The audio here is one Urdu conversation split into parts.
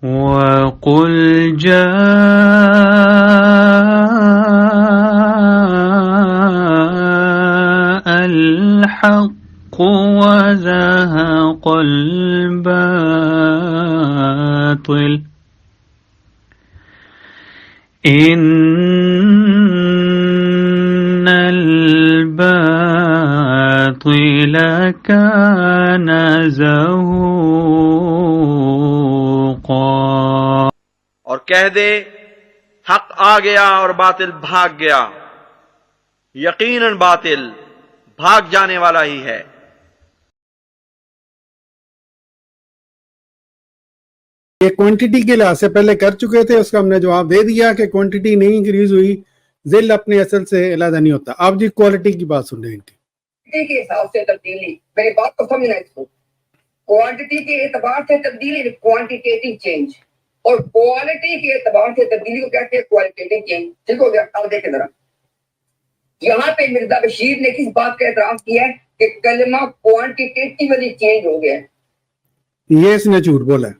وَقُلْ جَاءَ الْحَقُّ وَزَهَقَ الْبَاطِلُ إِنَّ الْبَاطِلَ كَانَ زَهُوقًا۔ اور کہہ دے حق آ گیا اور باطل بھاگ گیا، یقیناً باطل بھاگ جانے والا ہی ہے۔ یہ کوانٹٹی کے لحاظ سے پہلے کر چکے تھے، اس کا ہم نے جواب دے دیا کہ کوانٹٹی نہیں انکریز ہوئی، ذل اپنے اصل سے علیحدہ نہیں ہوتا۔ آپ جی کوالٹی کی بات سن رہے ہیں ان کی کے حساب سے تبدیلی، میری بات کو سمجھنا اس کو، کوانٹٹی کے اعتبار سے تبدیلی کوانٹیٹیو چینج، اور کوالٹی کے اعتبار سے تبدیلی کو کہتے ہیں کوالٹیٹیو چینج۔ ٹھیک ہو گیا؟ اب دیکھیں ذرا، یہاں پہ مرزا بشیر نے کس بات کا اعتراف کیا ہے کہ کلمہ کوانٹیٹیولی چینج ہو گیا ہے۔ یہ اس نے جھوٹ بولا ہے،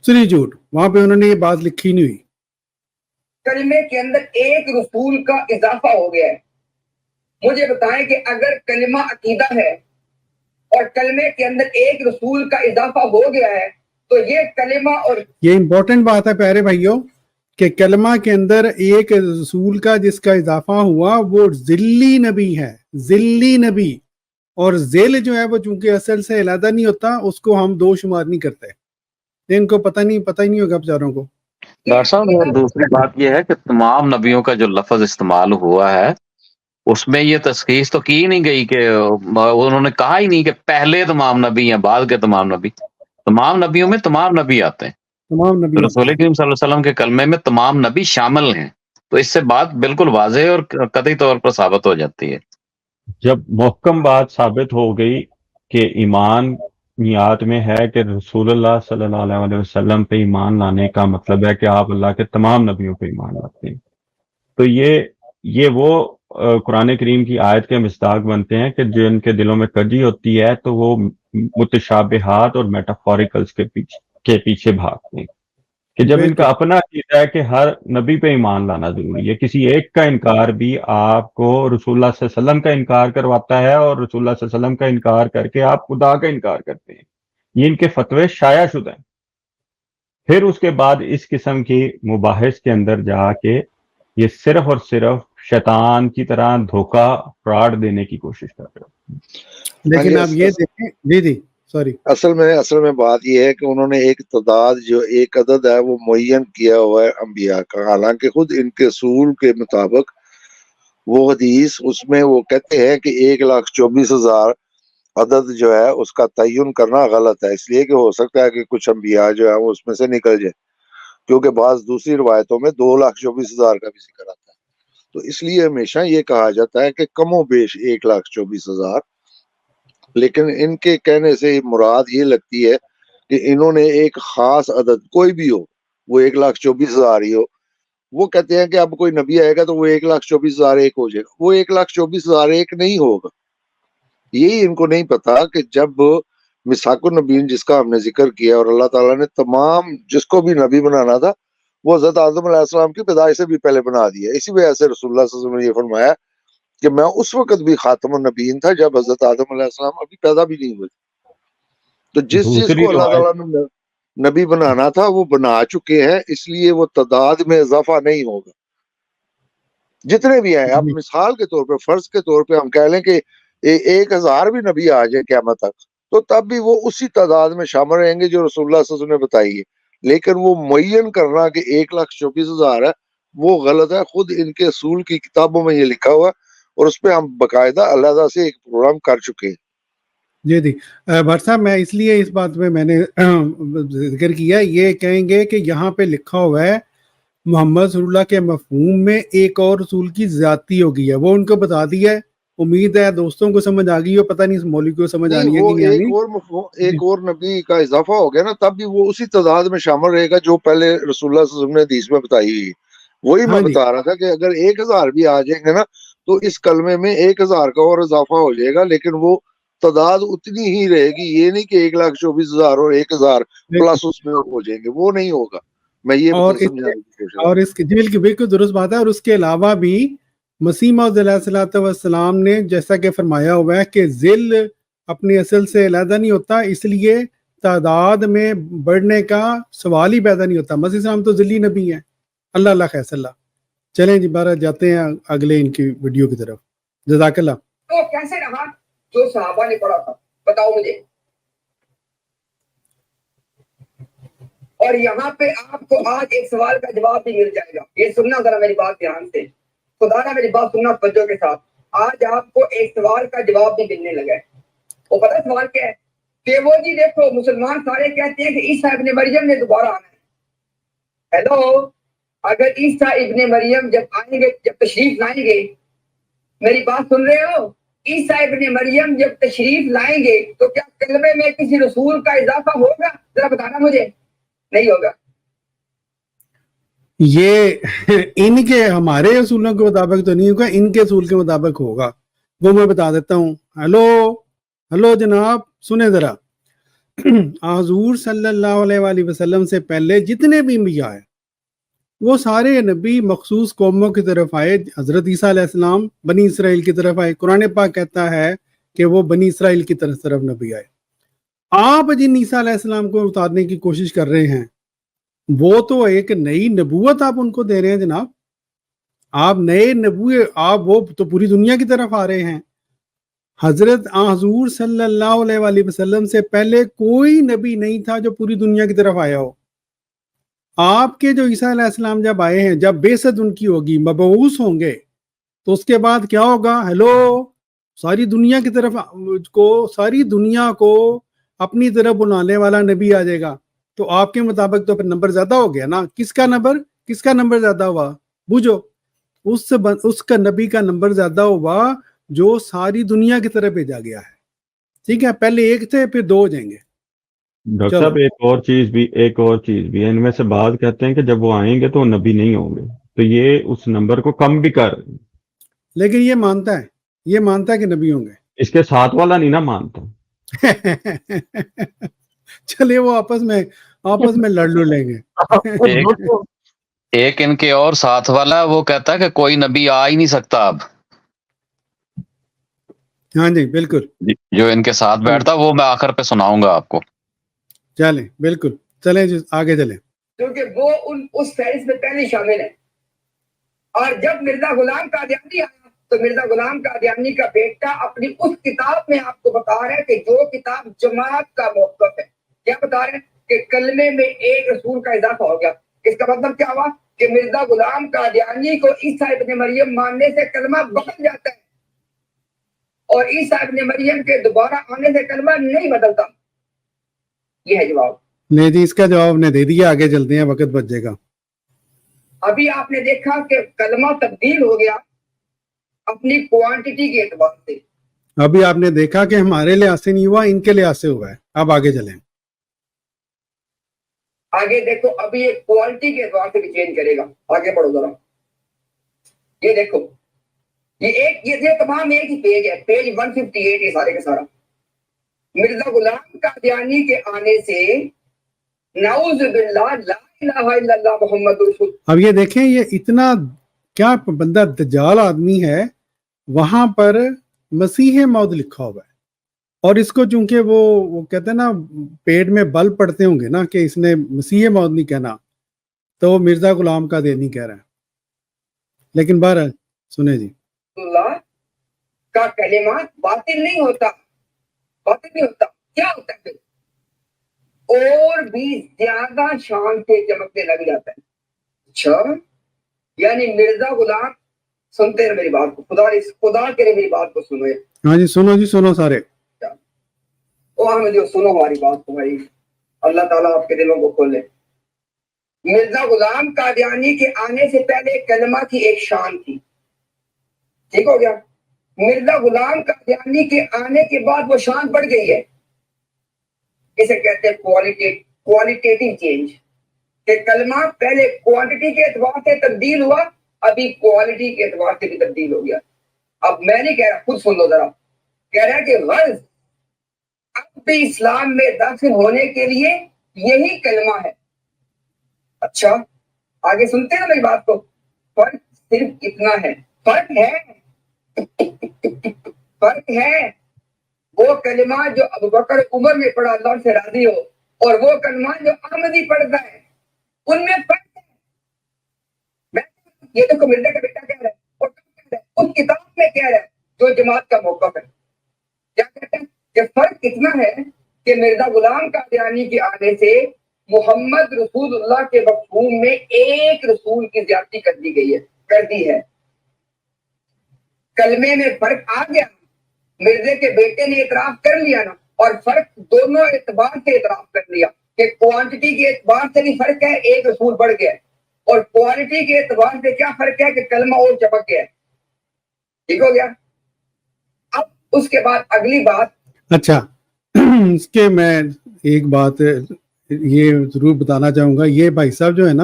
سنی جھوٹ، وہاں پہ انہوں نے یہ بات لکھی نہیں ہوئی۔ کلمے کے اندر ایک رسول کا اضافہ ہو گیا ہے۔ مجھے بتائیں کہ اگر کلمہ عقیدہ ہے اور کلمے کے اندر ایک رسول کا اضافہ ہو گیا ہے تو یہ کلمہ اور یہ امپورٹنٹ بات ہے پیارے بھائیوں کہ کلمہ کے اندر ایک رسول کا جس کا اضافہ ہوا وہ ذلی نبی ہے، ذلی نبی، اور ذیل جو ہے وہ چونکہ اصل سے علیحدہ نہیں ہوتا، اس کو ہم دو شمار نہیں کرتے۔ ان کو پتہ ہی نہیں ہوگا بیچاروں کو۔ ڈاکٹر صاحب اور دوسری بات یہ ہے کہ تمام نبیوں کا جو لفظ استعمال ہوا ہے اس میں یہ تشخیص تو کی نہیں گئی کہ انہوں نے کہا ہی نہیں کہ پہلے تمام نبی ہیں بعد کے تمام نبی، تمام نبیوں میں تمام نبی آتے ہیں، تمام نبی رسول کریم صلی اللہ علیہ وسلم کے کلمے میں تمام نبی شامل ہیں، تو اس سے بات بالکل واضح اور قطعی طور پر ثابت ہو جاتی ہے۔ جب محکم بات ثابت ہو گئی کہ ایمان نیات میں ہے کہ رسول اللہ صلی اللہ علیہ وسلم پہ ایمان لانے کا مطلب ہے کہ آپ اللہ کے تمام نبیوں پہ ایمان لاتے ہیں، تو یہ وہ قرآن کریم کی آیت کے مصداق بنتے ہیں کہ جن کے دلوں میں کجی ہوتی ہے تو وہ متشابہات اور میٹافوریکلز کے پیچھے بھاگتے ہیں، کہ جب ان کا اپنا عقیدہ ہے کہ ہر نبی پہ ایمان لانا ضروری ہے، کسی ایک کا انکار بھی آپ کو رسول اللہ صلی اللہ علیہ وسلم کا انکار کرواتا ہے، اور رسول اللہ صلی اللہ علیہ وسلم کا انکار کر کے آپ خدا کا انکار کرتے ہیں، یہ ان کے فتوے شائع شدہ ہیں۔ پھر اس کے بعد اس قسم کی مباحث کے اندر جا کے یہ صرف اور صرف شیطان کی طرح دھوکہ فراڈ دینے کی کوشش کر رہے ہیں۔ لیکن آپ یہ دیکھیں، جی سوری، اصل میں بات یہ ہے کہ انہوں نے ایک تعداد جو ایک عدد ہے وہ معین کیا ہوا ہے انبیاء کا، حالانکہ خود ان کے اصول کے مطابق وہ حدیث اس میں وہ کہتے ہیں کہ 1,24,000 عدد جو ہے اس کا تعین کرنا غلط ہے، اس لیے کہ ہو سکتا ہے کہ کچھ انبیاء جو ہے وہ اس میں سے نکل جائے، کیونکہ بعض دوسری روایتوں میں 2,24,000 کا بھی ذکر آتا ہے، تو اس لیے ہمیشہ یہ کہا جاتا ہے کہ کم و بیش 1,24,000، لیکن ان کے کہنے سے مراد یہ لگتی ہے کہ انہوں نے ایک خاص عدد کوئی بھی ہو، وہ 1,24,000 ہی ہو، وہ کہتے ہیں کہ اب کوئی نبی آئے گا تو وہ 1,24,001 ہو جائے گا، وہ 1,24,001 نہیں ہوگا۔ یہی ان کو نہیں پتا کہ جب مساق النبیین جس کا ہم نے ذکر کیا اور اللہ تعالیٰ نے تمام جس کو بھی نبی بنانا تھا وہ حضرت آدم علیہ السلام کی پیدائش سے بھی پہلے بنا دیا، اسی وجہ سے رسول اللہ صلی اللہ علیہ وسلم نے یہ فرمایا کہ میں اس وقت بھی خاتم النبیین تھا جب حضرت آدم علیہ السلام ابھی پیدا بھی نہیں ہوئے، تو جس چیز کو اللہ تعالیٰ نے نبی بنانا تھا وہ بنا چکے ہیں، اس لیے وہ تعداد میں اضافہ نہیں ہوگا جتنے بھی ہیں۔ اب مثال کے طور پہ فرض کے طور پہ ہم کہہ لیں کہ 1,000 بھی نبی آ جائے قیامت تک تو تب بھی وہ اسی تعداد میں شامل رہیں گے جو رسول اللہ صلی اللہ علیہ وسلم نے بتائی ہے، لیکن وہ معین کرنا کہ 1,24,000 ہے وہ غلط ہے، خود ان کے اصول کی کتابوں میں یہ لکھا ہوا اور اس پہ ہم باقاعدہ علیحدہ سے ایک پروگرام کر چکے ہیں۔ جی بھٹ صاحب، میں اس لیے اس بات میں نے ذکر کیا، یہ کہیں گے کہ یہاں پہ لکھا ہوا ہے محمد صلی اللہ کے مفہوم میں ایک اور رسول کی زیادتی ہو گئی ہے، وہ ان کو بتا دیا ہے، امید ہے دوستوں کو سمجھ آ گئی ہو، پتہ نہیں اس مولوی کو سمجھ آنی ہے کہ نہیں آنی۔ ایک اور نبی کا اضافہ ہو گیا نا، تب بھی وہ اسی تعداد میں شامل رہے گا جو پہلے رسول اللہ صلی اللہ علیہ وسلم نے حدیث میں بتائی ہوئی ہے۔ وہی میں بتا رہا تھا کہ اگر 1,000 بھی آ جائیں گے نا تو اس کلمے میں 1,000 کا اور اضافہ ہو جائے گا، لیکن وہ تعداد اتنی ہی رہے گی، یہ نہیں کہ 1,24,000 اور 1,000 پلس اس میں ہو جائیں گے، وہ نہیں ہوگا. میں یہ سمجھانے کی کوشش اور اس کی بالکل درست بات ہے. اور اس کے علاوہ بھی مسیح موعود علیہ الصلوۃ والسلام نے جیسا کہ فرمایا ہوا ہے کہ ذل اپنی اصل سے علیحدہ نہیں ہوتا، اس لیے تعداد میں بڑھنے کا سوال ہی پیدا نہیں ہوتا. مسیح السلام تو ذلی نبی ہیں. اللہ خیر اللہ. چلیں جی بارہ جاتے ہیں اگلے ان کی ویڈیو کی طرف. جزاک اللہ. تو کیسے رہا جو صحابہ نے پڑھا تھا، بتاؤ مجھے. اور یہاں پہ آپ کو آج ایک سوال کا جواب بھی مل جائے گا. یہ سننا ذرا میری بات دھیان سے، خدا نہ میری بات سننا توجہ کے ساتھ. آج آپ کو ایک سوال کا جواب بھی ملنے لگا ہے. وہ پتہ سوال کیا ہے کہ وہ جی دیکھو مسلمان سارے کہتے ہیں کہ عیسیٰ ابن مریم نے دوبارہ آنا ہے. ہیلو، اگر عیسیٰ ابن مریم جب آئیں گے، جب تشریف لائیں گے، میری بات سن رہے ہو، عیسیٰ ابن مریم جب تشریف لائیں گے تو کیا کلمے میں کسی رسول کا اضافہ ہوگا؟ ذرا بتانا مجھے. نہیں ہوگا. یہ ان کے ہمارے اصولوں کے مطابق تو نہیں ہوگا، ان کے اصول کے مطابق ہوگا. وہ میں بتا دیتا ہوں. ہلو جناب سنیں ذرا. حضور صلی اللہ علیہ وآلہ وسلم سے پہلے جتنے بھی انبیاء ہیں وہ سارے نبی مخصوص قوموں کی طرف آئے. حضرت عیسیٰ علیہ السلام بنی اسرائیل کی طرف آئے. قرآن پاک کہتا ہے کہ وہ بنی اسرائیل کی طرف نبی آئے. آپ جن عیسیٰ علیہ السلام کو اتارنے کی کوشش کر رہے ہیں وہ تو ایک نئی نبوت آپ ان کو دے رہے ہیں جناب. آپ نئے آپ وہ تو پوری دنیا کی طرف آ رہے ہیں. حضرت حضور صلی اللہ علیہ وآلہ وسلم سے پہلے کوئی نبی نہیں تھا جو پوری دنیا کی طرف آیا ہو. آپ کے جو عیسیٰ علیہ السلام جب آئے ہیں، جب بعثت ان کی ہوگی، مبعوث ہوں گے، تو اس کے بعد کیا ہوگا؟ ساری دنیا کی طرف ساری دنیا کو اپنی طرف بلانے والا نبی آ جائے گا. تو آپ کے مطابق تو پھر نمبر زیادہ ہو گیا نا. کس کا نمبر زیادہ ہوا؟ بوجھو، اس کا نبی کا نمبر زیادہ ہوا جو ساری دنیا کی طرف بھیجا گیا ہے. ٹھیک ہے، پہلے ایک تھے پھر دو ہو جائیں گے. ڈاکٹر صاحب ایک اور چیز بھی ہے، ان میں سے بعض کہتے ہیں کہ جب وہ آئیں گے تو وہ نبی نہیں ہوں گے، تو یہ اس نمبر کو کم بھی کر رہے ہیں. لیکن یہ مانتا ہے کہ نبی ہوں گے. اس کے ساتھ والا نہیں نا مانتا. چلے وہ آپس میں لڑ لیں گے. ایک ان کے اور ساتھ والا وہ کہتا ہے کہ کوئی نبی آ ہی نہیں سکتا اب. ہاں جی بالکل، جو ان کے ساتھ بیٹھتا وہ میں آخر پہ سناؤں گا آپ کو. چلیں بالکل، چلیں جی آگے چلیں. کیونکہ وہ اس فہرست میں پہلے شامل ہے. اور جب مرزا غلام قادیانی آیا تو مرزا غلام قادیانی کا بیٹا اپنی اس کتاب میں آپ کو بتا رہا ہے کہ جو کتاب جماعت کا موقف ہے، کیا بتا رہے ہیں کہ کلمے میں ایک رسول کا اضافہ ہو گیا. اس کا مطلب کیا ہوا کہ مرزا غلام قادیانی کو عیسیٰ ابن مریم ماننے سے کلمہ بدل جاتا ہے، اور عیسیٰ ابن مریم کے دوبارہ آنے سے کلمہ نہیں بدلتا. یہ ہے جواب. نہیں جی، اس کا جواب نے دے دیا. آگے چلتے ہیں، وقت بچ جائے گا. ابھی آپ نے دیکھا کہ کلمہ تبدیل ہو گیا اپنی کوانٹٹی کے اعتبار سے. ابھی آپ نے دیکھا کہ ہمارے لحاظ سے نہیں ہوا، ان کے لحاظ سے ہوا ہے. اب آگے چلیں. آگے دیکھو، ابھی یہ کوالٹی کے اعتبار سے بھی چینج کرے گا. آگے پڑھو ذرا. یہ دیکھو، یہ تمام ایک ہی پیج ہے، پیج 158. یہ سارے کا سارا مرزا غلام قادیانی کے آنے سے نعوذ باللہ لا الہ الا اللہ محمد رسول. اب یہ دیکھیں، یہ اتنا کیا بندہ دجال آدمی ہے، وہاں پر مسیح موعود لکھا ہوا ہے، اور اس کو چونکہ وہ کہتے ہیں نا پیٹ میں بل پڑتے ہوں گے نا کہ اس نے مسیح موعود نہیں کہنا، تو وہ مرزا غلام قادیانی کہہ رہا ہے. لیکن بہرحال سنیں جی. اللہ کا کلمہ باطل نہیں ہوتا. کیا ہوتا ہے پھر؟ اور بھی زیادہ شان سے چمکنے لگ جاتا ہے. اچھا، یعنی مرزا غلام، سنتے ہیں میری بات کو، خدا کے لیے میری بات کو سنو. ہاں جی سنو، سنو سارے. جو سنو ہماری بات کو بھائی، اللہ تعالیٰ آپ کے دلوں کو کھولے. مرزا غلام قادیانی کے آنے سے پہلے کلمہ کی ایک شان تھی. ٹھیک ہو گیا. مرزا غلام قادیانی کے آنے کے بعد وہ شان بڑھ گئی ہے. اسے کہتے ہیں کوالٹیٹیو چینج، کہ کلمہ پہلے کوانٹٹی کے اعتبار سے تبدیل ہوا، ابھی کوالٹی کے اعتبار سے بھی تبدیل ہو گیا. اب میں نہیں کہہ رہا، خود سن لو ذرا. کہہ رہا ہے کہ غرض اب بھی اسلام میں داخل ہونے کے لیے یہی کلمہ ہے. اچھا آگے سنتے ہیں نا میری بات کو. فرق صرف اتنا ہے. فرق ہے وہ کلمہ جو ابوبکر عمر میں پڑھا اللہ سے راضی ہو, اور وہ کلمہ جو احمدی پڑھتا ہے, ان میں فرق ہے. یہ دیکھو مرزا کا بیٹا کہہ رہا ہے اور کہہ رہا ہے, اس کتاب میں کہہ رہا ہے جو جماعت کا موقف ہے. کیا کہتے ہیں کہ فرق اتنا ہے کہ مرزا غلام قادیانی کے آنے سے محمد رسول اللہ کے مفہوم میں ایک رسول کی زیادتی کر دی ہے. کلمے میں فرق آ گیا, مرزے کے بیٹے نے اعتراف کر لیا نا, اور فرق دونوں اعتبار سے اعتراف کر لیا کہ کوانٹٹی کے اعتبار سے بھی فرق ہے, ایک رسول بڑھ گیا, اور کوالٹی کے اعتبار سے کیا فرق ہے کہ کلمہ اور چپک گیا. ٹھیک ہو گیا. اب اس کے بعد اگلی بات. اچھا اس کے میں ایک بات یہ ضرور بتانا چاہوں گا. یہ بھائی صاحب جو ہے نا,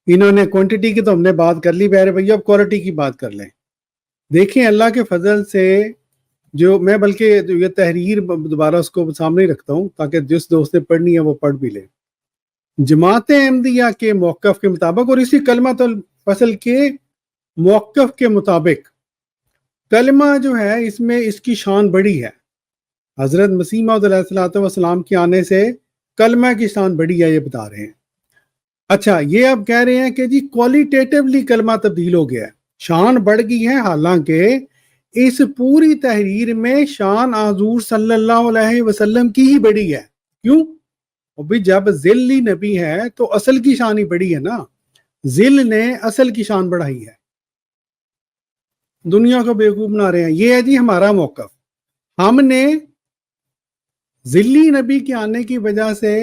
انہوں نے کوانٹٹی کی تو ہم نے بات کر لی پیارے بھائی, اب کوالٹی کی بات کر لیں. دیکھیں اللہ کے فضل سے جو میں بلکہ یہ تحریر دوبارہ اس کو سامنے رکھتا ہوں تاکہ جس دوست نے پڑھنی ہے وہ پڑھ بھی لے. جماعت احمدیہ کے موقف کے مطابق اور اسی کلمۃ الفصل کے موقف کے مطابق کلمہ جو ہے اس میں اس کی شان بڑی ہے. حضرت مسیح موعود علیہ الصلوۃ والسلام کے آنے سے کلمہ کی شان بڑی ہے, یہ بتا رہے ہیں. اچھا یہ اب کہہ رہے ہیں کہ جی کوالیٹیٹیولی کلمہ تبدیل ہو گیا ہے, شان بڑھ گئی ہے, حالانکہ اس پوری تحریر میں شان حضور صلی اللہ علیہ وسلم کی ہی بڑی ہے. کیوں؟ ابھی جب ذلی نبی ہے تو اصل کی شان ہی بڑی ہے نا, ذل نے اصل کی شان بڑھائی ہے. دنیا کو بیوقوف بنا رہے ہیں. یہ ہے جی ہمارا موقف. ہم نے ذلی نبی کے آنے کی وجہ سے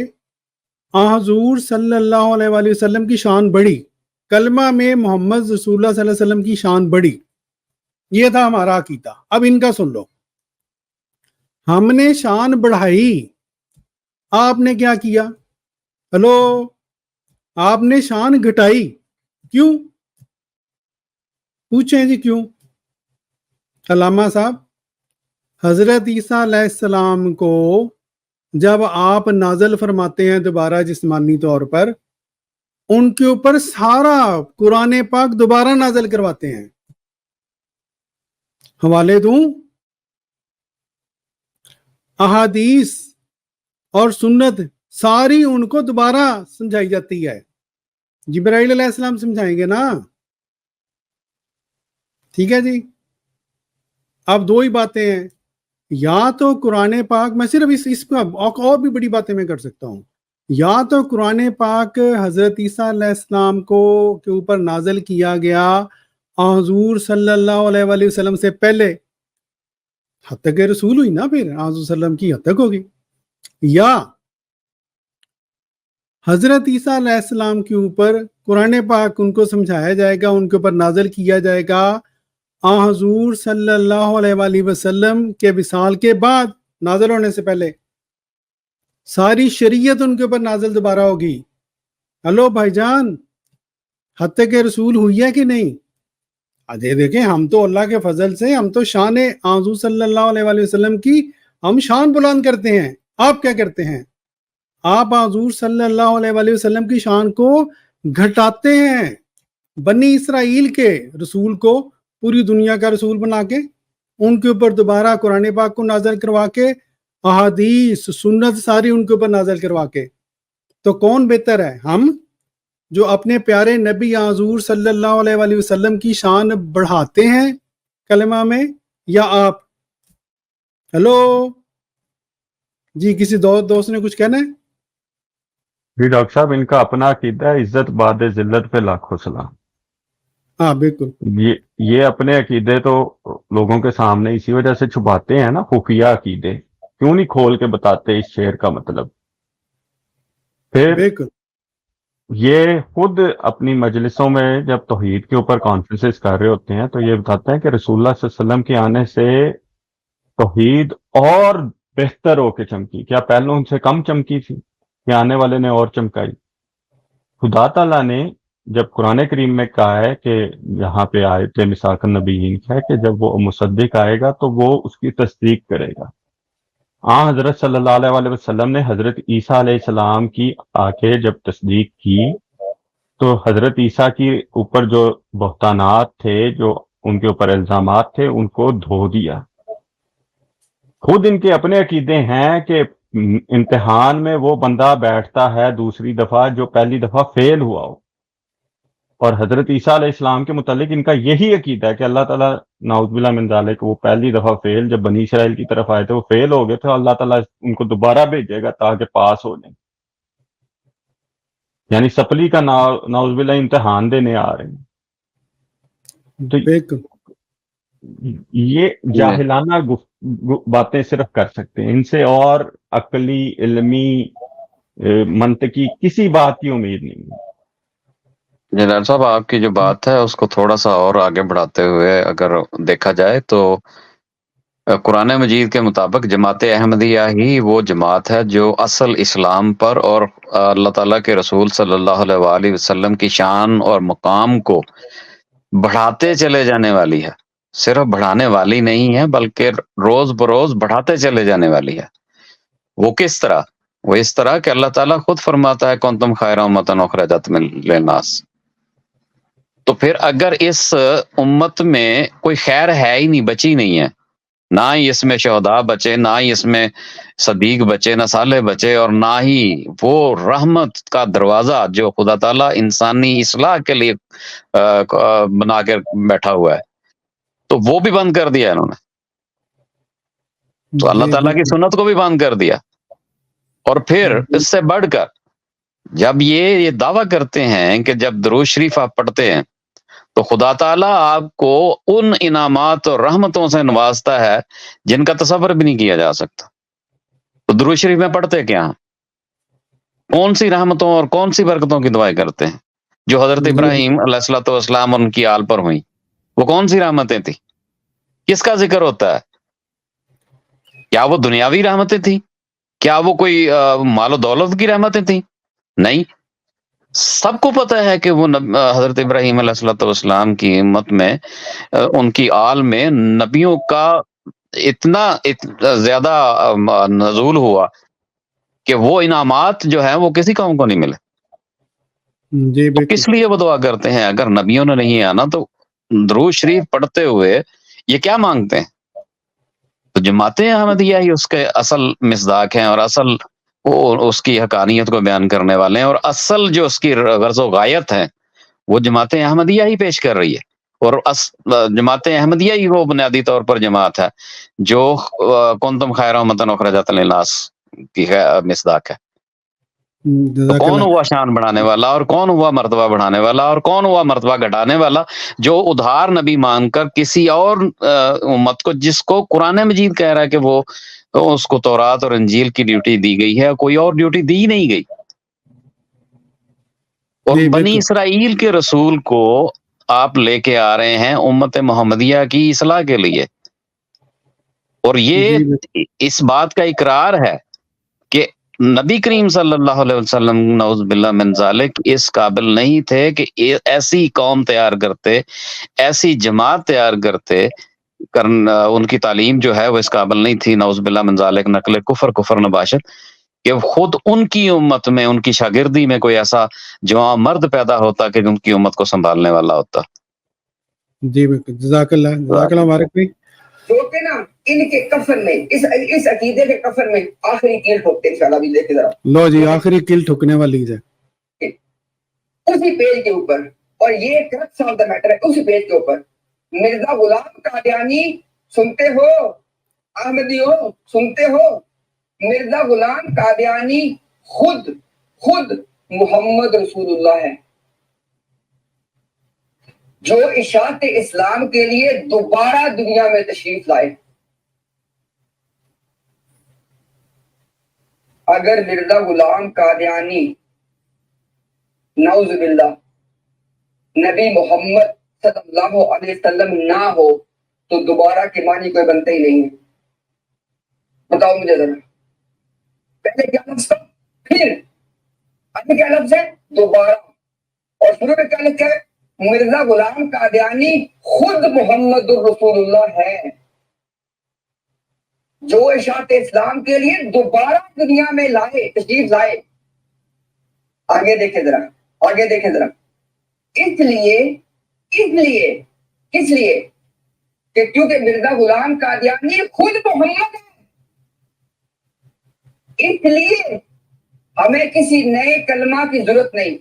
حضور صلی اللہ علیہ وآلہ وسلم کی شان بڑھی, کلمہ میں محمد رسول اللہ صلی اللہ علیہ وسلم کی شان بڑھی. یہ تھا ہمارا عقیدہ. اب ان کا سن لو. ہم نے شان بڑھائی, آپ نے کیا کیا؟ ہلو, آپ نے شان گھٹائی. کیوں؟ پوچھیں جی کیوں؟ علامہ صاحب, حضرت عیسیٰ علیہ السلام کو جب آپ نازل فرماتے ہیں دوبارہ جسمانی طور پر, ان کے اوپر سارا قرآن پاک دوبارہ نازل کرواتے ہیں. حوالے دوں, احادیث اور سنت ساری ان کو دوبارہ سمجھائی جاتی ہے. جبرائیل علیہ السلام سمجھائیں گے نا. ٹھیک ہے جی. اب دو ہی باتیں ہیں, یا تو قرآن پاک, میں صرف اس کو اور بھی بڑی باتیں میں کر سکتا ہوں, یا تو قرآن پاک حضرت عیسیٰ علیہ السلام کو کے اوپر نازل کیا گیا حضور صلی اللہ علیہ وآلہ وسلم سے پہلے, حد تک رسول ہوئی نا, پھر حضور صلی اللہ علیہ وسلم کی حد تک ہوگی, یا حضرت عیسیٰ علیہ السلام کے اوپر قرآن پاک ان کو سمجھایا جائے گا, ان کے اوپر نازل کیا جائے گا حضور صلی اللہ علیہ وآلہ وسلم کے وصال کے بعد, نازل ہونے سے پہلے ساری شریعت ان کے اوپر نازل دوبارہ ہوگی. ہلو بھائی جان, حد تک رسول ہوئی ہے کہ نہیں؟ دیکھیں ہم تو اللہ کے فضل سے ہم تو شان حضور صلی اللہ علیہ وآلہ وسلم کی ہم شان بلند کرتے ہیں. آپ کیا کرتے ہیں؟ آپ حضور صلی اللہ علیہ وآلہ وسلم کی شان کو گھٹاتے ہیں. بنی اسرائیل کے رسول کو پوری دنیا کا رسول بنا کے, ان کے اوپر دوبارہ قرآن پاک کو نازل کروا کے, احادیث سنت ساری ان کے اوپر نازل کروا کے, تو کون بہتر ہے, ہم جو اپنے پیارے نبی حضور صلی اللہ علیہ وآلہ وسلم کی شان بڑھاتے ہیں کلمہ میں, یا آپ؟ ہلو جی, کسی دوست نے کچھ کہنا ہے؟ جی ڈاکٹر صاحب, ان کا اپنا عقیدہ ہے, عزت بعد ذلت پہ لاکھوں سلام. ہاں بالکل. یہ اپنے عقیدے تو لوگوں کے سامنے اسی وجہ سے چھپاتے ہیں نا, خفیہ عقیدے. کیوں نہیں کھول کے بتاتے اس شعر کا مطلب؟ پھر بالکل یہ خود اپنی مجلسوں میں جب توحید کے اوپر کانفرنسز کر رہے ہوتے ہیں تو یہ بتاتے ہیں کہ رسول اللہ صلی اللہ علیہ وسلم کے آنے سے توحید اور بہتر ہو کے چمکی. کیا پہلے ان سے کم چمکی تھی یا آنے والے نے اور چمکائی؟ خدا تعالیٰ نے جب قرآن کریم میں کہا ہے کہ یہاں پہ آیت میثاق النبیین ہے کہ جب وہ مصدق آئے گا تو وہ اس کی تصدیق کرے گا. حضرت صلی اللہ علیہ وسلم نے حضرت عیسیٰ علیہ السلام کی آ کے جب تصدیق کی تو حضرت عیسیٰ کی اوپر جو بہتانات تھے، جو ان کے اوپر الزامات تھے، ان کو دھو دیا۔ خود ان کے اپنے عقیدے ہیں کہ امتحان میں وہ بندہ بیٹھتا ہے دوسری دفعہ جو پہلی دفعہ فیل ہوا ہو، اور حضرت عیسیٰ علیہ السلام کے متعلق ان کا یہی عقیدہ ہے کہ اللہ تعالیٰ نعوذ باللہ من ذالک، وہ پہلی دفعہ فیل، جب بنی اسرائیل کی طرف آئے تھے وہ فیل ہو گئے تھے، اللہ تعالیٰ ان کو دوبارہ بھیجے گا تاکہ پاس ہو جائیں، یعنی سپلی کا نعوذ باللہ امتحان دینے آ رہے ہیں۔ تو بالکل یہ جاہلانہ باتیں صرف کر سکتے ہیں، ان سے اور عقلی، علمی، منطقی کسی بات کی امید نہیں ہے۔ جنرل صاحب، آپ کی جو بات ہے اس کو تھوڑا سا اور آگے بڑھاتے ہوئے اگر دیکھا جائے تو قرآن مجید کے مطابق جماعت احمدیہ ہی وہ جماعت ہے جو اصل اسلام پر اور اللہ تعالیٰ کے رسول صلی اللہ علیہ وآلہ وسلم کی شان اور مقام کو بڑھاتے چلے جانے والی ہے۔ صرف بڑھانے والی نہیں ہے بلکہ روز بروز بڑھاتے چلے جانے والی ہے۔ وہ کس طرح؟ وہ اس طرح کہ اللہ تعالیٰ خود فرماتا ہے کنتم خیر امۃ اخرجت للناس۔ تو پھر اگر اس امت میں کوئی خیر ہے ہی نہیں، بچی نہیں ہے، نہ ہی اس میں شہداء بچے، نہ ہی اس میں صدیق بچے، نہ صالح بچے، اور نہ ہی وہ رحمت کا دروازہ جو خدا تعالیٰ انسانی اصلاح کے لیے بنا کر بیٹھا ہوا ہے، تو وہ بھی بند کر دیا انہوں نے۔ تو اللہ جی تعالیٰ کی بالکل سنت کو بھی بند کر دیا، اور پھر اس سے بڑھ کر جب یہ دعویٰ کرتے ہیں کہ جب درود شریف آپ پڑھتے ہیں تو خدا تعالیٰ آپ کو ان انعامات اور رحمتوں سے نوازتا ہے جن کا تصور بھی نہیں کیا جا سکتا۔ تو درود شریف میں پڑھتے کیا ہیں؟ کون سی رحمتوں اور کون سی برکتوں کی دعائیں کرتے ہیں جو حضرت جی ابراہیم علیہ الصلوۃ والسلام ان کی آل پر ہوئیں؟ وہ کون سی رحمتیں تھیں؟ کس کا ذکر ہوتا ہے؟ کیا وہ دنیاوی رحمتیں تھیں؟ کیا وہ کوئی مال و دولت کی رحمتیں تھیں؟ نہیں۔ سب کو پتہ ہے کہ وہ حضرت ابراہیم علیہ الصلوۃ والسلام کی امت میں ان کی آل میں نبیوں کا اتنا زیادہ نزول ہوا کہ وہ انعامات جو ہیں وہ کسی قوم کو نہیں ملے۔ جی تو بالکل کس لیے وہ دعا کرتے ہیں؟ اگر نبیوں نے نہیں آنا تو درود شریف پڑھتے ہوئے یہ کیا مانگتے ہیں؟ تو جماعت احمدیہ ہی اس کے اصل مصداق ہیں، اور اصل وہ اس کی حقانیت کو بیان کرنے والے ہیں، اور اصل جو اس کی غرض و غایت ہے وہ جماعت احمدیہ ہی پیش کر رہی ہے۔ اور جماعت احمدیہ ہی وہ بنیادی طور پر جماعت ہے جو کنتم خیر امۃ اخرجت للناس کی مصداق ہے۔ تو جزاک کون اللہ۔ ہوا شان بڑھانے والا، اور کون ہوا مرتبہ بڑھانے والا، اور کون ہوا مرتبہ گھٹانے والا، جو ادھار نبی مان کر کسی اور امت کو، جس کو قرآن مجید کہہ رہا ہے کہ وہ اس کو تورات اور انجیل کی ڈیوٹی دی گئی ہے، کوئی اور ڈیوٹی دی نہیں گئی، اور جی بنی بالکل اسرائیل کے رسول کو آپ لے کے آ رہے ہیں امت محمدیہ کی اصلاح کے لیے۔ اور یہ جی بالکل اس بات کا اقرار ہے کہ نبی کریم صلی اللہ علیہ وسلم نعوذ باللہ من ذالک اس قابل نہیں تھے کہ ایسی قوم تیار کرتے، ایسی جماعت تیار کرتے، ان کی تعلیم جو ہے وہ اس قابل نہیں تھی نعوذ باللہ من ذالک نقل کفر نباشت، کہ خود ان کی امت میں، ان کی شاگردی میں کوئی ایسا جوان مرد پیدا ہوتا کہ ان کی امت کو سنبھالنے والا ہوتا۔ جی بالکل جزاک اللہ مبارک بھائی۔ جو کہ نا ان کے کفن میں، اس عقیدے کے کفن میں آخری کیل ٹھوکتے ہیں، انشاءاللہ بھی دیکھے ذرا لو جی آخری کل ٹھکنے والی ہے اسی پیج کے اوپر، اور یہ کرکس آف دا میٹر ہے اسی پیج کے اوپر۔ مرزا غلام قادیانی سنتے ہو؟ احمدیو سنتے ہو؟ مرزا غلام قادیانی خود محمد رسول اللہ ہے، جو اشاعت اسلام کے لیے دوبارہ دنیا میں تشریف لائے۔ اگر مرزا غلام قادیانی نعوذ باللہ نبی محمد صلی اللہ علیہ وسلم نہ ہو تو دوبارہ کے معنی کوئی بنتا ہی نہیں ہے۔ بتاؤ مجھے ذرا، پہلے کیا لفظ تھا، پھر ابھی کیا لفظ ہے، دوبارہ، اور شروع میں کیا لکھا ہے، مرزا غلام قادیانی خود محمد الرسول اللہ ہے۔ جو اشاعت اسلام کے لیے دوبارہ دنیا میں لائے، تشریف لائے. آگے دیکھیں ذرا، آگے دیکھیں ذرا. اس لیے کس لیے کہ کیونکہ مرزا غلام قادیانی خود محمد ہے. اس لیے ہمیں کسی نئے کلمہ کی ضرورت نہیں.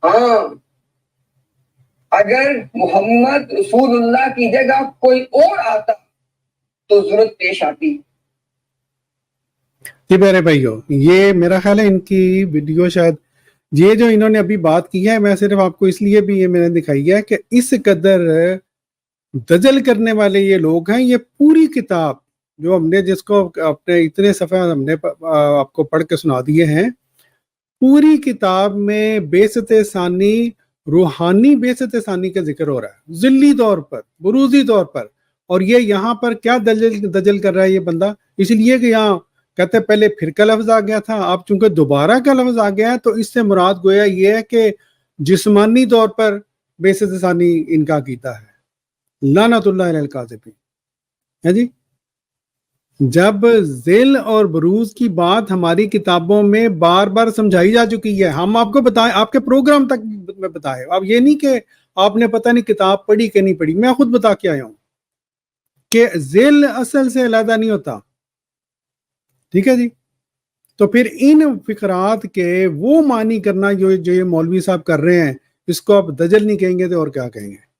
ہاں اگر محمد رسول اللہ کی جگہ کوئی اور آتا تو ضرورت پیش آتی. جی میرے بھائیو، یہ میرا خیال ہے ان کی ویڈیو شاید یہ جو انہوں نے ابھی بات کی ہے، میں صرف آپ کو اس لیے بھی یہ میں نے دکھائی ہے کہ اس قدر دجل کرنے والے یہ لوگ ہیں. یہ پوری کتاب جو ہم نے جس کو اپنے اتنے صفحے ہم نے آپ کو پڑھ کے سنا دیے ہیں، پوری کتاب میں بعثت ثانی، روحانی بعثت ثانی کا ذکر ہو رہا ہے، ذلی طور پر، بروزی طور پر. اور یہ یہاں پر کیا دجل کر رہا ہے یہ بندہ؟ اس لیے کہ یہاں کہتے ہیں پہلے پھر کا لفظ آ گیا تھا، اب چونکہ دوبارہ کا لفظ آ گیا ہے تو اس سے مراد گویا یہ ہے کہ جسمانی طور پر بعثت ثانی ان کا عقیدہ ہے. لعنت اللہ علی الکاذبین. ہے جی، جب ذل اور بروز کی بات ہماری کتابوں میں بار بار سمجھائی جا چکی ہے، ہم آپ کو بتائیں، آپ کے پروگرام تک میں بتائے. اب یہ نہیں کہ آپ نے پتہ نہیں کتاب پڑھی کہ نہیں پڑھی، میں خود بتا کے آیا ہوں کہ ذل اصل سے علیحدہ نہیں ہوتا. ٹھیک ہے جی، تو پھر ان فقرات کے وہ معنی کرنا جو یہ مولوی صاحب کر رہے ہیں، اس کو آپ دجل نہیں کہیں گے تو اور کیا کہیں گے؟